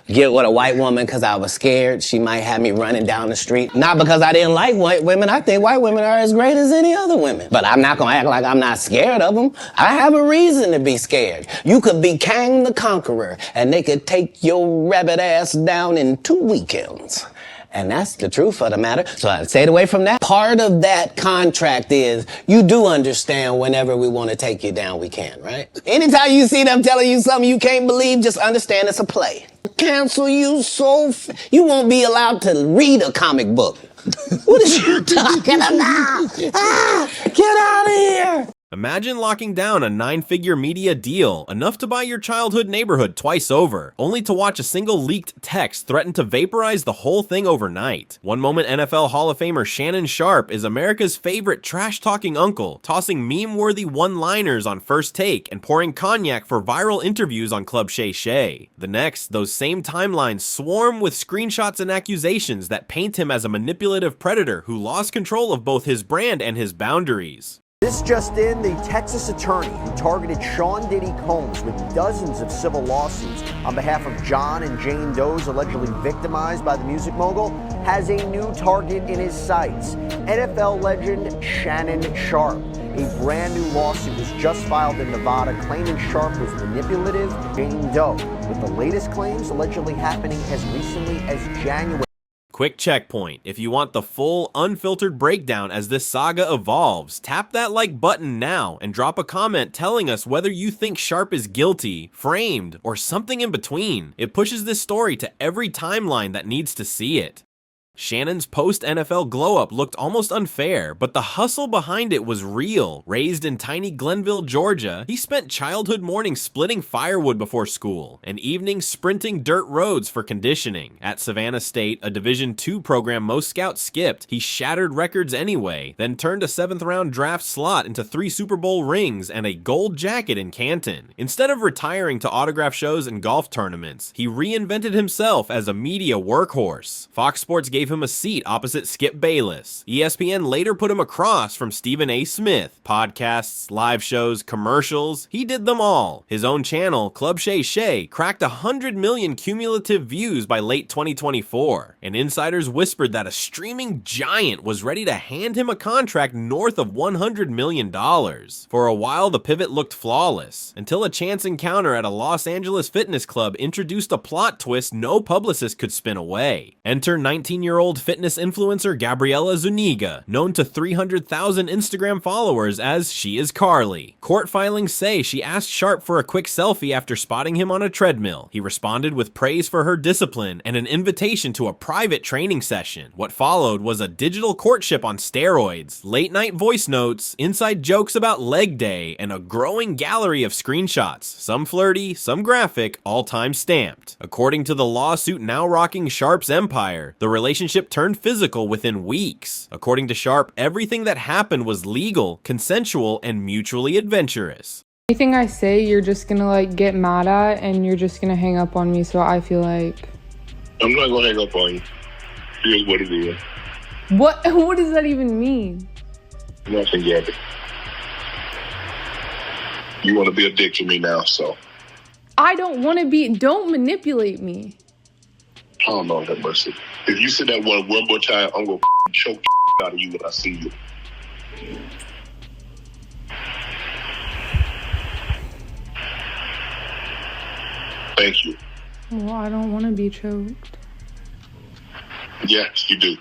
get with a white woman because I was scared she might have me running down the street. Not because I didn't like white women. I think white women are as great as any other women. But I'm not going to act like I'm not scared of them. I have a reason to be scared. You could be Kang the Conqueror, and they could take your rabbit ass down in 2 weekends. And that's the truth of the matter. So I stayed away from that. Part of that contract is you do understand whenever we want to take you down, we can, right? Anytime you see them telling you something you can't believe, just understand it's a play. Cancel you you won't be allowed to read a comic book. What is you talking about? Get out of here. Imagine locking down a 9-figure media deal, enough to buy your childhood neighborhood twice over, only to watch a single leaked text threaten to vaporize the whole thing overnight. One moment NFL Hall-of-Famer Shannon Sharpe is America's favorite trash-talking uncle, tossing meme-worthy one-liners on First Take and pouring cognac for viral interviews on Club Shay Shay. The next, those same timelines swarm with screenshots and accusations that paint him as a manipulative predator who lost control of both his brand and his boundaries. This just in, the Texas attorney who targeted Sean Diddy Combs with dozens of civil lawsuits on behalf of John and Jane Doe's allegedly victimized by the music mogul has a new target in his sights. NFL legend Shannon Sharpe. A brand new lawsuit was just filed in Nevada claiming Sharpe was manipulative Jane Doe, with the latest claims allegedly happening as recently as January. Quick checkpoint. If you want the full, unfiltered breakdown as this saga evolves, tap that like button now and drop a comment telling us whether you think Sharpe is guilty, framed, or something in between. It pushes this story to every timeline that needs to see it. Shannon's post-NFL glow-up looked almost unfair, but the hustle behind it was real. Raised in tiny Glennville, Georgia, he spent childhood mornings splitting firewood before school, and evenings sprinting dirt roads for conditioning. At Savannah State, a Division II program most scouts skipped, he shattered records anyway, then turned a 7th-round draft slot into 3 Super Bowl rings and a gold jacket in Canton. Instead of retiring to autograph shows and golf tournaments, he reinvented himself as a media workhorse. Fox Sports gave him a seat opposite Skip Bayless. ESPN later put him across from Stephen A. Smith. Podcasts, live shows, commercials, he did them all. His own channel, Club Shay Shay, cracked 100 million cumulative views by late 2024, and insiders whispered that a streaming giant was ready to hand him a contract north of $100 million. For a while, the pivot looked flawless, until a chance encounter at a Los Angeles fitness club introduced a plot twist no publicist could spin away. Enter 19-year-old fitness influencer Gabriella Zuniga, known to 300,000 Instagram followers as She Is Carly. Court filings say she asked Sharpe for a quick selfie after spotting him on a treadmill. He responded with praise for her discipline and an invitation to a private training session. What followed was a digital courtship on steroids, late-night voice notes, inside jokes about leg day, and a growing gallery of screenshots, some flirty, some graphic, all time stamped. According to the lawsuit now rocking Sharpe's empire, the relationship turned physical within weeks. According to Sharpe, everything that happened was legal, consensual, and mutually adventurous. Anything I say, you're just gonna like get mad at and you're just gonna hang up on me, so I feel like... I'm not gonna hang up on you. Here's what it is. What does that even mean? Nothing, Gabby. You want to be a dick to me now, so... I don't want to be... Don't manipulate me. Oh, Lord have mercy. If you say that one more time, I'm going to choke the out of you when I see you. Thank you. Well, I don't want to be choked. Yes, you do.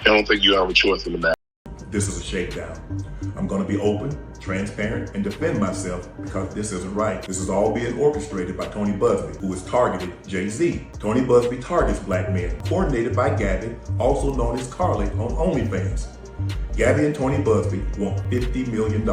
I don't think you have a choice in the matter. This is a shakedown. I'm going to be open, transparent, and defend myself because this isn't right. This is all being orchestrated by Tony Busby, who has targeted Jay-Z. Tony Busby targets black men, coordinated by Gabby, also known as Carly on OnlyFans. Gabby and Tony Busby want $50 million.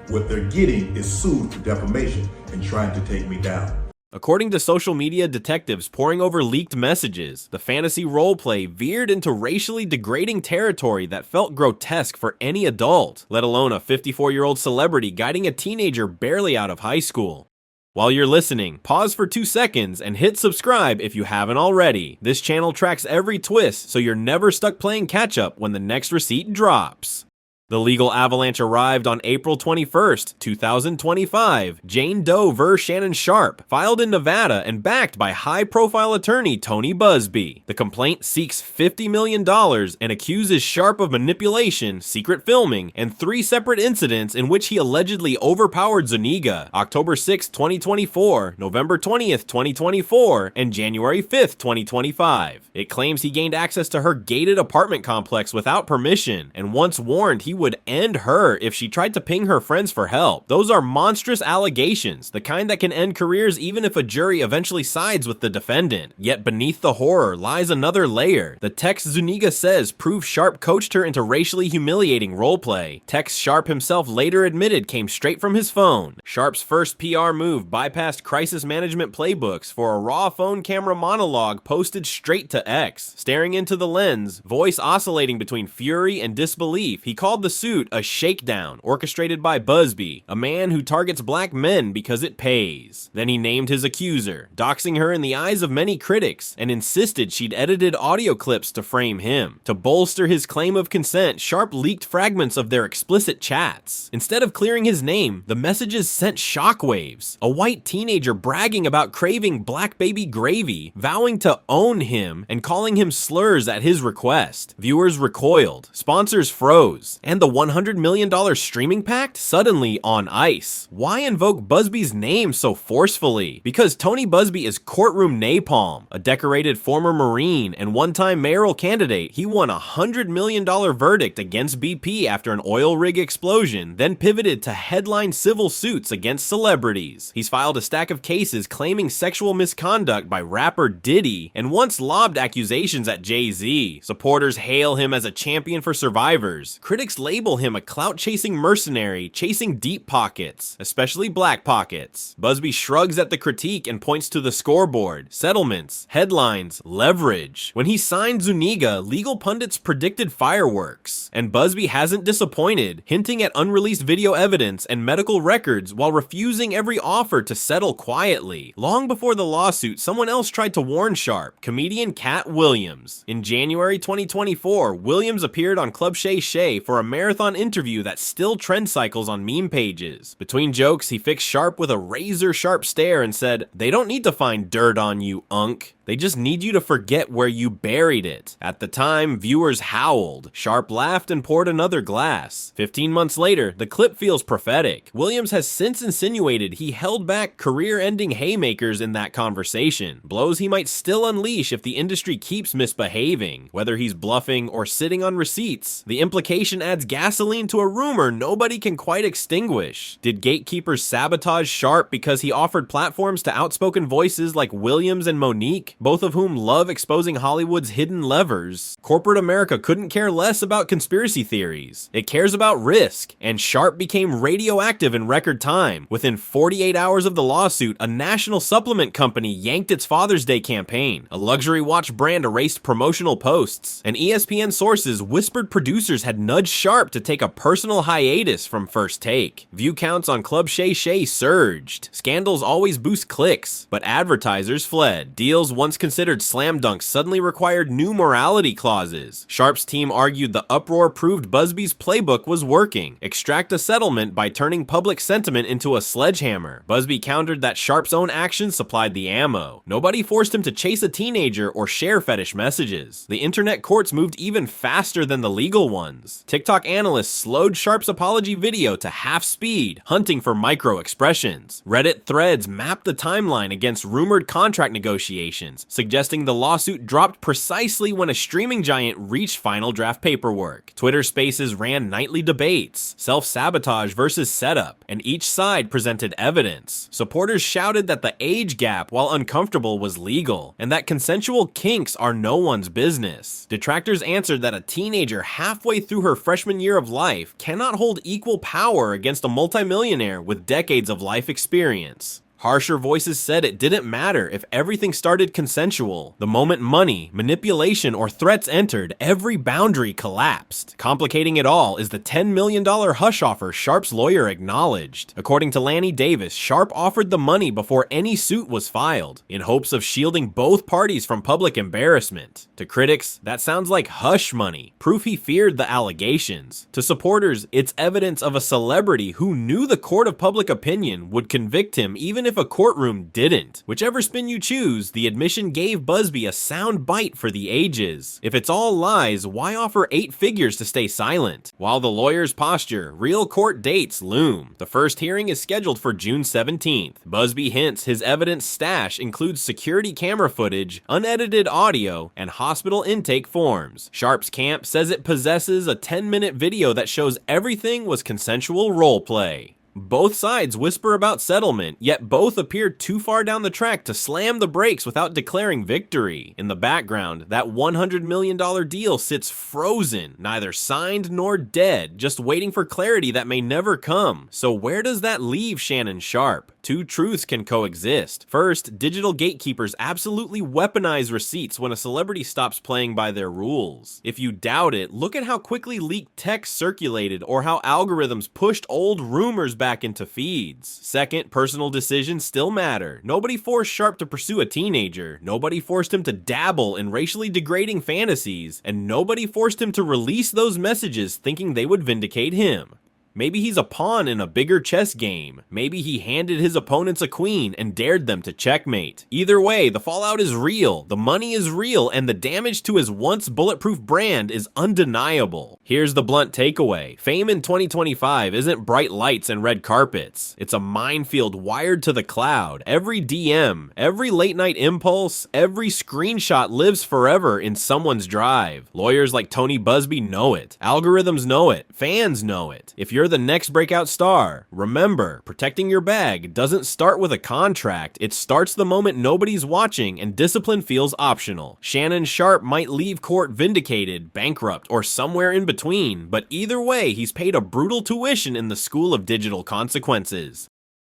What they're getting is sued for defamation and trying to take me down. According to social media detectives poring over leaked messages, the fantasy roleplay veered into racially degrading territory that felt grotesque for any adult, let alone a 54-year-old celebrity guiding a teenager barely out of high school. While you're listening, pause for 2 seconds and hit subscribe if you haven't already. This channel tracks every twist, so you're never stuck playing catch-up when the next receipt drops. The legal avalanche arrived on April 21st, 2025. Jane Doe v. Shannon Sharpe, filed in Nevada and backed by high-profile attorney Tony Busby. The complaint seeks $50 million and accuses Sharpe of manipulation, secret filming, and 3 separate incidents in which he allegedly overpowered Zuniga, October 6, 2024, November 20th, 2024, and January 5th, 2025. It claims he gained access to her gated apartment complex without permission, and once warned he would end her if she tried to ping her friends for help. Those are monstrous allegations, the kind that can end careers even if a jury eventually sides with the defendant. Yet beneath the horror lies another layer. The text Zuniga says prove Sharpe coached her into racially humiliating roleplay. Text Sharpe himself later admitted came straight from his phone. Sharpe's first PR move bypassed crisis management playbooks for a raw phone camera monologue posted straight to X. Staring into the lens, voice oscillating between fury and disbelief, he called the suit a shakedown orchestrated by Busby, a man who targets black men because it pays. Then he named his accuser, doxing her in the eyes of many critics, and insisted she'd edited audio clips to frame him. To bolster his claim of consent, Sharpe leaked fragments of their explicit chats. Instead of clearing his name, the messages sent shockwaves. A white teenager bragging about craving black baby gravy, vowing to own him, and calling him slurs at his request. Viewers recoiled, sponsors froze, and the $100 million streaming pact suddenly on ice. Why invoke Busby's name so forcefully? Because Tony Busby is courtroom napalm. A decorated former Marine and one-time mayoral candidate, he won a $100 million verdict against BP after an oil rig explosion, then pivoted to headline civil suits against celebrities. He's filed a stack of cases claiming sexual misconduct by rapper Diddy, and once lobbed accusations at Jay-Z. Supporters hail him as a champion for survivors. Critics label him a clout-chasing mercenary chasing deep pockets, especially black pockets. Busby shrugs at the critique and points to the scoreboard, settlements, headlines, leverage. When he signed Zuniga, legal pundits predicted fireworks, and Busby hasn't disappointed, hinting at unreleased video evidence and medical records while refusing every offer to settle quietly. Long before the lawsuit, someone else tried to warn Sharpe, comedian Katt Williams. In January 2024, Williams appeared on Club Shay Shay for a marathon interview that still trend cycles on meme pages. Between jokes, he fixed Sharpe with a razor-sharp stare and said, "They don't need to find dirt on you, unk. They just need you to forget where you buried it." At the time, viewers howled. Sharpe laughed and poured another glass. 15 months later, the clip feels prophetic. Williams has since insinuated he held back career-ending haymakers in that conversation, blows he might still unleash if the industry keeps misbehaving. Whether he's bluffing or sitting on receipts, the implication adds gasoline to a rumor nobody can quite extinguish. Did Gatekeepers sabotage Sharpe because he offered platforms to outspoken voices like Williams and Monique, both of whom love exposing Hollywood's hidden levers? Corporate America couldn't care less about conspiracy theories. It cares about risk, and Sharpe became radioactive in record time. Within 48 hours of the lawsuit, a national supplement company yanked its Father's Day campaign. A luxury watch brand erased promotional posts, and ESPN sources whispered producers had nudged Sharpe to take a personal hiatus from First Take. View counts on Club Shay Shay surged. Scandals always boost clicks, but advertisers fled. Deals once considered slam dunks suddenly required new morality clauses. Sharpe's team argued the uproar proved Busby's playbook was working. Extract a settlement by turning public sentiment into a sledgehammer. Busby countered that Sharpe's own actions supplied the ammo. Nobody forced him to chase a teenager or share fetish messages. The internet courts moved even faster than the legal ones. TikTok analysts slowed Sharpe's apology video to half speed, hunting for micro expressions. Reddit threads mapped the timeline against rumored contract negotiations, suggesting the lawsuit dropped precisely when a streaming giant reached final draft paperwork. Twitter Spaces ran nightly debates, self-sabotage versus setup, and each side presented evidence. Supporters shouted that the age gap, while uncomfortable, was legal, and that consensual kinks are no one's business. Detractors answered that a teenager halfway through her freshman year of life cannot hold equal power against a multimillionaire with decades of life experience. Harsher voices said it didn't matter if everything started consensual. The moment money, manipulation, or threats entered, every boundary collapsed. Complicating it all is the $10 million hush offer Sharpe's lawyer acknowledged. According to Lanny Davis, Sharpe offered the money before any suit was filed, in hopes of shielding both parties from public embarrassment. To critics, that sounds like hush money, proof he feared the allegations. To supporters, it's evidence of a celebrity who knew the court of public opinion would convict him even if a courtroom didn't. Whichever spin you choose, the admission gave Busby a sound bite for the ages. If it's all lies, why offer 8 figures to stay silent? While the lawyer's posture, real court dates loom. The first hearing is scheduled for June 17th. Busby hints his evidence stash includes security camera footage, unedited audio, and hospital intake forms. Sharpe's camp says it possesses a 10-minute video that shows everything was consensual role play. Both sides whisper about settlement, yet both appear too far down the track to slam the brakes without declaring victory. In the background, that $100 million deal sits frozen, neither signed nor dead, just waiting for clarity that may never come. So where does that leave Shannon Sharpe? Two truths can coexist. First, digital gatekeepers absolutely weaponize receipts when a celebrity stops playing by their rules. If you doubt it, look at how quickly leaked text circulated or how algorithms pushed old rumors back into feeds. Second, personal decisions still matter. Nobody forced Sharpe to pursue a teenager. Nobody forced him to dabble in racially degrading fantasies. And nobody forced him to release those messages thinking they would vindicate him. Maybe he's a pawn in a bigger chess game. Maybe he handed his opponents a queen and dared them to checkmate. Either way, the fallout is real, the money is real, and the damage to his once bulletproof brand is undeniable. Here's the blunt takeaway. Fame in 2025 isn't bright lights and red carpets. It's a minefield wired to the cloud. Every DM, every late night impulse, every screenshot lives forever in someone's drive. Lawyers like Tony Busby know it. Algorithms know it. Fans know it. If you're the next breakout star, remember, protecting your bag doesn't start with a contract. It starts the moment nobody's watching and discipline feels optional. Shannon Sharpe might leave court vindicated, bankrupt, or somewhere in between, but either way, he's paid a brutal tuition in the school of digital consequences.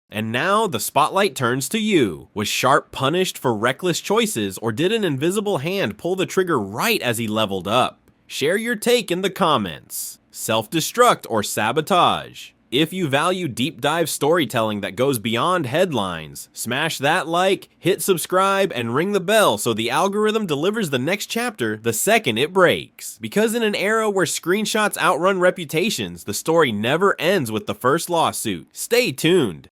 And now the spotlight turns to you. Was Sharpe punished for reckless choices, or did an invisible hand pull the trigger right as he leveled up? Share your take in the comments. Self-destruct or sabotage? If you value deep dive storytelling that goes beyond headlines, smash that like, hit subscribe, and ring the bell so the algorithm delivers the next chapter the second it breaks. Because in an era where screenshots outrun reputations, the story never ends with the first lawsuit. Stay tuned.